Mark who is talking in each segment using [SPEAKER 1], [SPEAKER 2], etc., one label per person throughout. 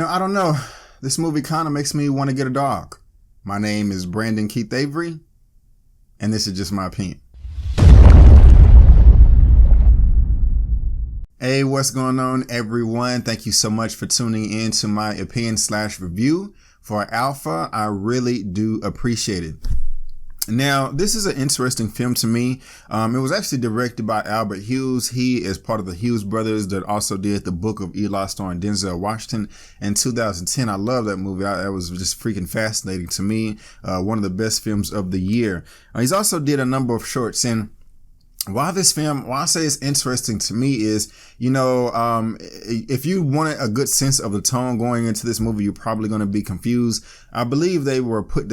[SPEAKER 1] I don't know. This movie kind of makes me want to get a dog. My name is Brandon Keith Avery, and this is just my opinion. Hey, what's going on, everyone? Thank you so much for tuning in to my opinion/review for Alpha. I really do appreciate it. Now, this is an interesting film to me. It was actually directed by Albert Hughes. He is part of the Hughes brothers that also did The Book of Eli starring Denzel Washington in 2010. I love that movie. That was just freaking fascinating to me. One of the best films of the year. He's also did a number of shorts, and why I say it's interesting to me is, if you wanted a good sense of the tone going into this movie, you're probably going to be confused. I believe they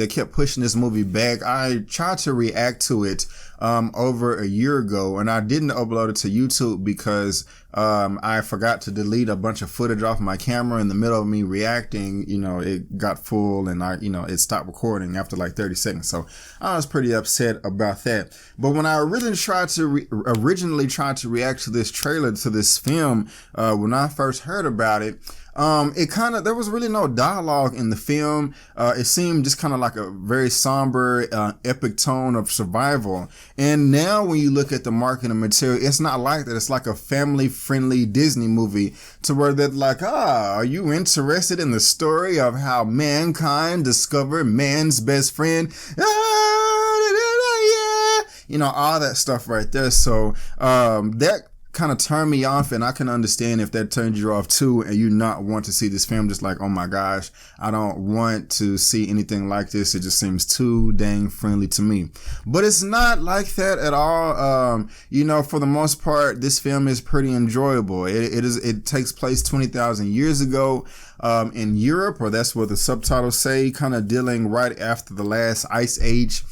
[SPEAKER 1] kept pushing this movie back. I tried to react to it over a year ago, and I didn't upload it to YouTube because I forgot to delete a bunch of footage off my camera in the middle of me reacting. It got full and it stopped recording after like 30 seconds. So I was pretty upset about that. But when I originally tried to react to this trailer, to this film, when I first heard about it, there was really no dialogue in the film. It seemed just kind of like a very somber, epic tone of survival. And now when you look at the marketing material, it's not like that. It's like a family-friendly Disney movie to where they're like, are you interested in the story of how mankind discovered man's best friend? All that stuff right there. So, that kind of turned me off, and I can understand if that turned you off too, and you not want to see this film. Just like, oh my gosh, I don't want to see anything like this. It just seems too dang friendly to me. But it's not like that at all. For the most part, this film is pretty enjoyable. It takes place 20,000 years ago in Europe, or that's what the subtitles say, kind of dealing right after the last ice age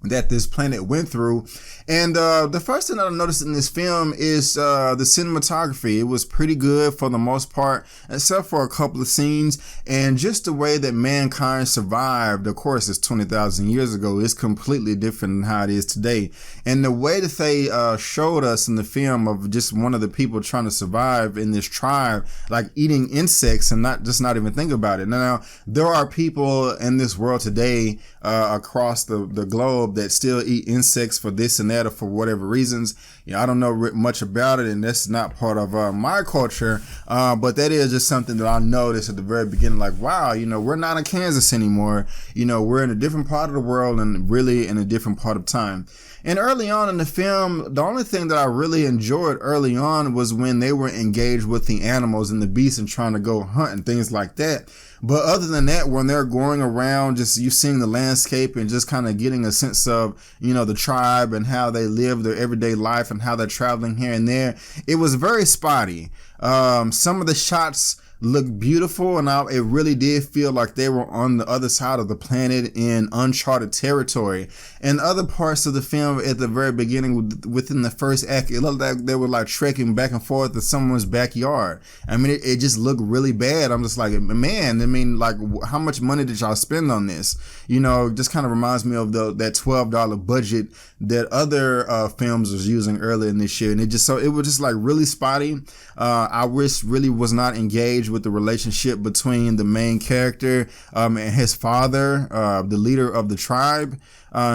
[SPEAKER 1] that this planet went through. And the first thing that I noticed in this film is the cinematography. It was pretty good for the most part, except for a couple of scenes. And just the way that mankind survived, of course, it's 20,000 years ago, is completely different than how it is today. And the way that they showed us in the film of just one of the people trying to survive in this tribe, like eating insects and not even think about it. Now, there are people in this world today across the globe that still eat insects for this and that, or for whatever reasons. I don't know much about it, and that's not part of my culture, but that is just something that I noticed at the very beginning, like, wow, we're not in Kansas anymore. We're in a different part of the world and really in a different part of time. And early on in the film, the only thing that I really enjoyed early on was when they were engaged with the animals and the beasts and trying to go hunt and things like that. But other than that, when they're going around, just you seeing the landscape and just kind of getting a sense of, the tribe and how they live their everyday life and how they're traveling here and there, it was very spotty. Some of the shots looked beautiful, and it really did feel like they were on the other side of the planet in uncharted territory. And other parts of the film at the very beginning, within the first act, it looked like they were like trekking back and forth to someone's backyard. I mean, it just looked really bad. I'm just like, man, like, how much money did y'all spend on this? Just kind of reminds me of that $12 budget that other films was using earlier in this year. And it was just like really spotty. I wish really was not engaged with the relationship between the main character and his father, the leader of the tribe.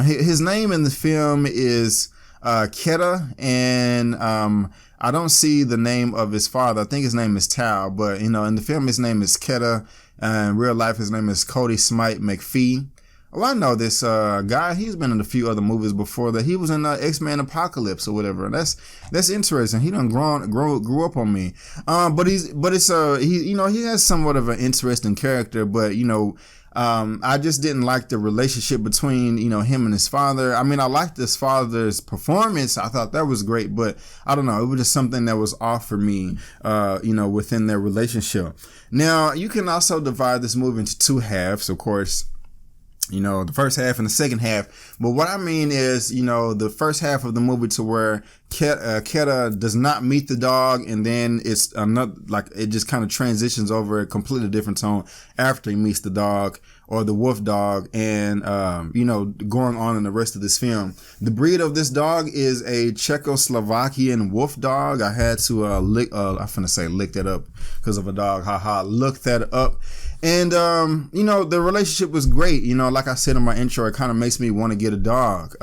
[SPEAKER 1] His name in the film is Keta, and I don't see the name of his father. I think his name is Tao, but in the film his name is Keta, and in real life his name is Cody Smit-McPhee. Well, I know this guy. He's been in a few other movies before that. He was in X-Men Apocalypse or whatever. And that's interesting. He done grew up on me. But he has somewhat of an interesting character. But I just didn't like the relationship between him and his father. I mean, I liked his father's performance. I thought that was great. But I don't know. It was just something that was off for me. Within their relationship. Now, you can also divide this movie into two halves, of course. the first half and the second half. But what I mean is, the first half of the movie to where Keta does not meet the dog, and then it's another, like, it just kind of transitions over a completely different tone after he meets the dog or the wolf dog, and going on in the rest of this film. The breed of this dog is a Czechoslovakian wolf dog. I had to look that up because of a dog. Look that up. And, the relationship was great. Like I said in my intro, it kind of makes me want to get a dog.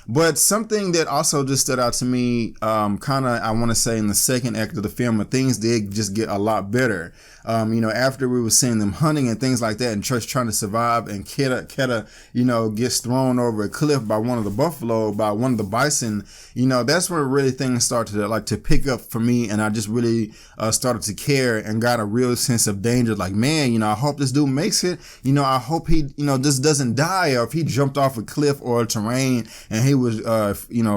[SPEAKER 1] But something that also just stood out to me, I want to say in the second act of the film, things did just get a lot better. After we were seeing them hunting and things like that, and just trying to survive, and Keta, gets thrown over a cliff by one of the bison, that's where really things started to pick up for me. And I just really, started to care and got a real sense of danger. Like, man, I hope this dude makes it. I hope he, just doesn't die, or if he jumped off a cliff or a terrain and he was,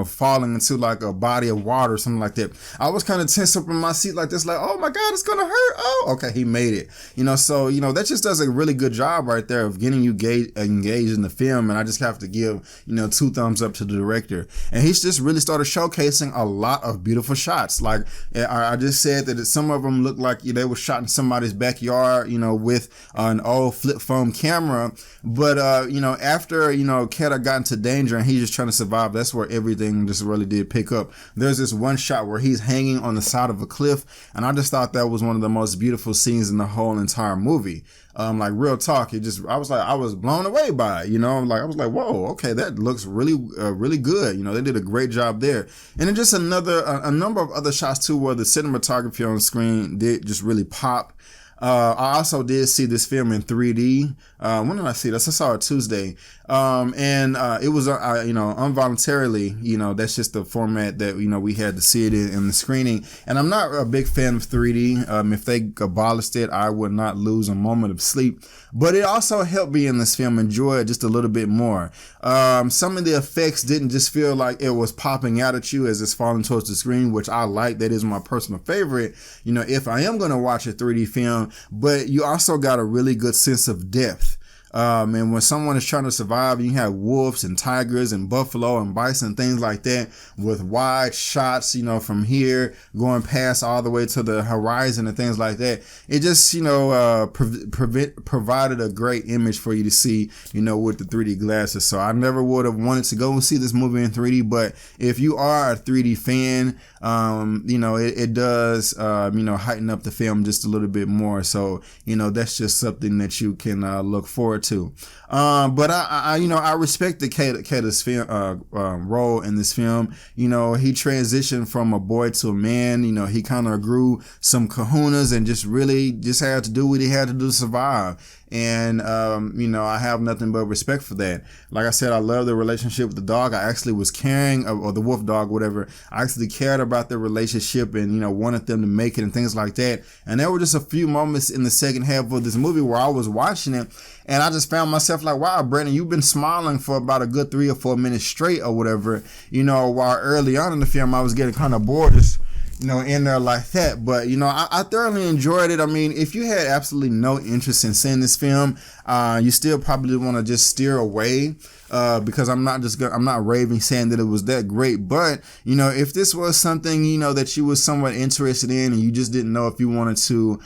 [SPEAKER 1] falling into like a body of water or something like that. I was kind of tense up in my seat like this, like, oh my God, it's going to hurt. Oh, okay. He made it, so, that just does a really good job right there of getting you engaged in the film. And I just have to give, 2 thumbs up to the director. And he's just really started showcasing a lot of beautiful shots. Like I just said that some of them looked like they were shot in somebody's backyard, with an old flip phone camera. But, after, Keta got into danger and he's just trying to survive, that's where everything just really did pick up. There's this one shot where he's hanging on the side of a cliff, and I just thought that was one of the most beautiful scenes in the whole entire movie. Like, real talk, I was blown away by it, I was like, whoa, okay, that looks really, really good. They did a great job there. And then just a number of other shots too, where the cinematography on the screen did just really pop. I also did see this film in 3D. When did I see this? I saw it Tuesday. And it was, involuntarily, that's just the format that, we had to see it in the screening. And I'm not a big fan of 3D. If they abolished it, I would not lose a moment of sleep. But it also helped me in this film enjoy it just a little bit more. Some of the effects didn't just feel like it was popping out at you as it's falling towards the screen, which I like. That is my personal favorite, if I am going to watch a 3D film. But you also got a really good sense of depth. And when someone is trying to survive, you have wolves and tigers and buffalo and bison, things like that, with wide shots, from here going past all the way to the horizon and things like that. It just, provided a great image for you to see, with the 3D glasses. So I never would have wanted to go and see this movie in 3D, but if you are a 3D fan, it does, heighten up the film just a little bit more. So, that's just something that you can look forward to. But I respect the Keta's film, role in this film. He transitioned from a boy to a man. He kind of grew some kahunas and just had to do what he had to do to survive. And, I have nothing but respect for that. Like I said, I love the relationship with the dog. I actually was caring, or the wolf dog, whatever. I actually cared about their relationship and, wanted them to make it and things like that. And there were just a few moments in the second half of this movie where I was watching it and I just found myself like, wow, Brandon, you've been smiling for about a good 3 or 4 minutes straight or whatever, while early on in the film I was getting kind of bored just in there like that. But, I thoroughly enjoyed it. I mean, if you had absolutely no interest in seeing this film, you still probably want to just steer away, because I'm not raving saying that it was that great. But, if this was something, that you was somewhat interested in and you just didn't know if you wanted to,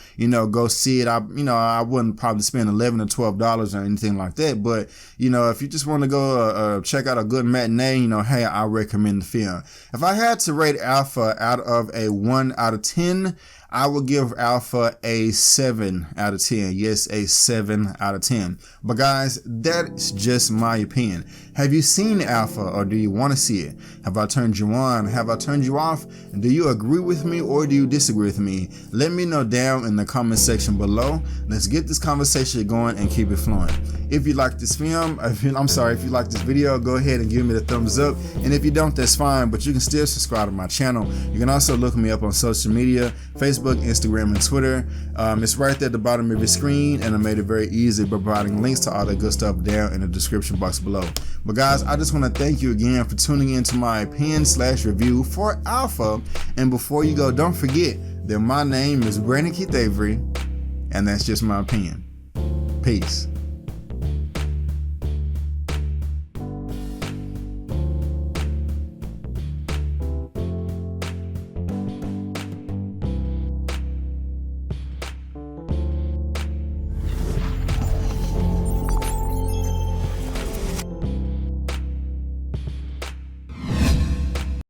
[SPEAKER 1] go see it, I wouldn't probably spend $11 or $12 or anything like that. But, if you just want to go check out a good matinee, hey, I recommend the film. If I had to rate Alpha out of a 1 out of 10, I would give Alpha a 7 out of 10. Yes, a 7 out of 10. But guys, that's just my opinion. Have you seen Alpha, or do you want to see it? Have I turned you on? Have I turned you off? Do you agree with me or do you disagree with me? Let me know down in the comment section below. Let's get this conversation going and keep it flowing. If you like this film, if you like this video, go ahead and give me the thumbs up. And if you don't, that's fine, but you can still subscribe to my channel. You can also look me up on social media, Facebook, Instagram, and Twitter. It's right there at the bottom of your screen, and I made it very easy by providing links to all that good stuff down in the description box below. But guys, I just want to thank you again for tuning in to my opinion/review for Alpha. And before you go, don't forget that my name is Brandon Keith Avery, and that's just my opinion. Peace.